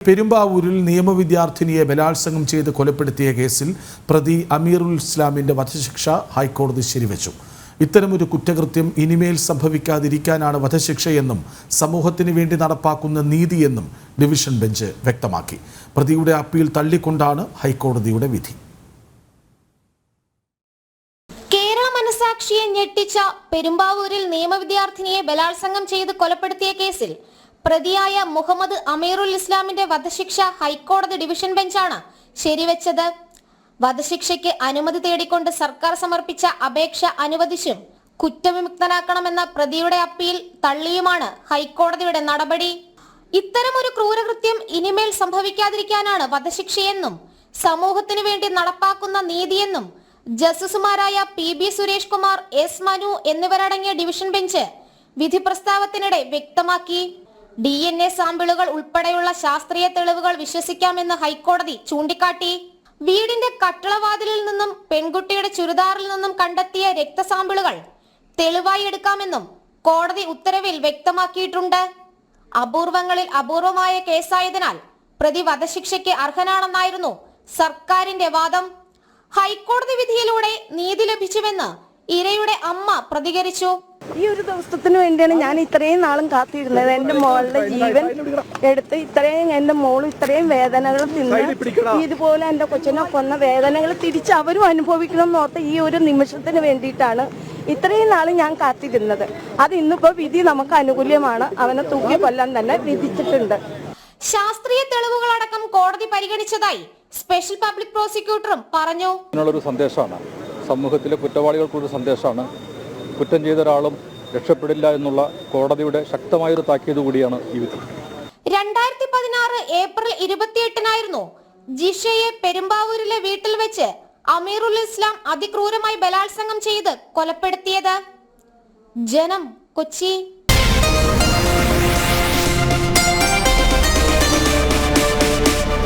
പെരുമ്പാവൂരിൽ നിയമവിദ്യാർത്ഥിനിയെ ബലാത്സംഗം ചെയ്ത് കൊലപ്പെടുത്തിയ കേസിൽ പ്രതി അമീറുൽ ഇസ്ലാമിന്റെ വധശിക്ഷ ഹൈക്കോടതി ശരിവച്ചു. ഇത്തരമൊരു കുറ്റകൃത്യം ഇനിമേൽ സംഭവിക്കാതിരിക്കാനാണ് വധശിക്ഷയെന്നും സമൂഹത്തിന് വേണ്ടി നടപ്പാക്കുന്ന നീതിയെന്നും ഡിവിഷൻ ബെഞ്ച് വ്യക്തമാക്കി. പ്രതിയുടെ അപ്പീൽ തള്ളിക്കൊണ്ടാണ് ഹൈക്കോടതിയുടെ വിധി. കേരള മനസാക്ഷിയെ ഞെട്ടിച്ച പെരുമ്പാവൂരിൽ നിയമവിദ്യാർത്ഥിനിയെ ബലാത്സംഗം ചെയ്ത് കൊലപ്പെടുത്തിയ കേസിൽ പ്രതിയായ മുഹമ്മദ് അമീറുൽ ഇസ്ലാമിന്റെ വധശിക്ഷ ഹൈക്കോടതി ഡിവിഷൻ ബെഞ്ചാണ് ശരിവെച്ചത്. വധശിക്ഷയ്ക്ക് അനുമതി തേടിക്കൊണ്ട് സർക്കാർ സമർപ്പിച്ച അപേക്ഷ അനുവദിച്ചും കുറ്റവിമുക്തനാക്കണമെന്ന പ്രതിയുടെ അപ്പീൽ തള്ളിയുമാണ് ഹൈക്കോടതിയുടെ നടപടി. ഇത്തരമൊരു ക്രൂരകൃത്യം ഇനിമേൽ സംഭവിക്കാതിരിക്കാനാണ് വധശിക്ഷയെന്നും സമൂഹത്തിനു വേണ്ടി നടപ്പാക്കുന്ന നീതിയെന്നും ജസ്റ്റിസുമാരായ PB സുരേഷ് കുമാർ, S മനു എന്നിവരടങ്ങിയ ഡിവിഷൻ ബെഞ്ച് വിധി പ്രസ്താവത്തിനിടെ വ്യക്തമാക്കി. DNA സാമ്പിളുകൾ ഉൾപ്പെടെയുള്ള ശാസ്ത്രീയ തെളിവുകൾ വിശ്വസിക്കാമെന്ന് ഹൈക്കോടതി ചൂണ്ടിക്കാട്ടി. വീടിന്റെ കട്ടളവാതിലിൽ നിന്നും പെൺകുട്ടിയുടെ ചുരിദാറിൽ നിന്നും കണ്ടെത്തിയ രക്തസാമ്പിളുകൾ തെളിവായി എടുക്കാമെന്നും കോടതി ഉത്തരവിൽ വ്യക്തമാക്കിയിട്ടുണ്ട്. അപൂർവങ്ങളിൽ അപൂർവമായ കേസായതിനാൽ പ്രതി വധശിക്ഷയ്ക്ക് അർഹനാണെന്നായിരുന്നു സർക്കാരിന്റെ വാദം. ഹൈക്കോടതി വിധിയിലൂടെ നീതി ലഭിച്ചുവെന്ന് ഇരയുടെ അമ്മ പ്രതികരിച്ചു. ഈ ഒരു ദിവസത്തിന് വേണ്ടിയാണ് ഞാൻ ഇത്രയും നാളും കാത്തിരുന്നത്. എൻ്റെ മോളുടെ ജീവൻ എടുത്ത് എൻ്റെ മോൾ ഇത്രയും വേദനകൾ തിന്ന് ഇതുപോലെ എൻ്റെ കൊച്ചിനെ കൊന്ന വേദനകൾ തിരിച്ച് അവരും അനുഭവിക്കണം എന്നോർത്ത് ഈ ഒരു നിമിഷത്തിന് വേണ്ടിയിട്ടാണ് ഇത്രയും നാളും ഞാൻ കാത്തിരുന്നത്. അത് ഇന്നിപ്പോൾ വിധി നമുക്ക് അനുകൂല്യമാണ്. അവനെ തൂക്കി കൊല്ലാൻ തന്നെ വിധിച്ചിട്ടുണ്ട്. ശാസ്ത്രീയ തെളിവുകളടക്കം കോടതി പരിഗണിച്ചതായി സ്പെഷ്യൽ പബ്ലിക് പ്രോസിക്യൂട്ടറും പറഞ്ഞു. ഇതിനുള്ളൊരു സന്ദേശമാണ്, സമൂഹത്തിലെ കുറ്റവാളികൾക്കുള്ള സന്ദേശമാണ്. കുറ്റം ചെയ്ത ഒരാളും രക്ഷപ്പെടില്ല എന്നുള്ള കോടതിയുടെ ശക്തമായൊരു താക്കീത് കൂടിയാണ് ഈ വിധി. 2016 ഏപ്രിൽ 28-നായിരുന്നു ജിഷയെ പെരുമ്പാവൂരിലെ വീട്ടിൽ വെച്ച് അമീറുൽ ഇസ്ലാം അതിക്രൂരമായി ബലാത്സംഗം ചെയ്ത് കൊലപ്പെടുത്തിയത്. ജനം, കൊച്ചി.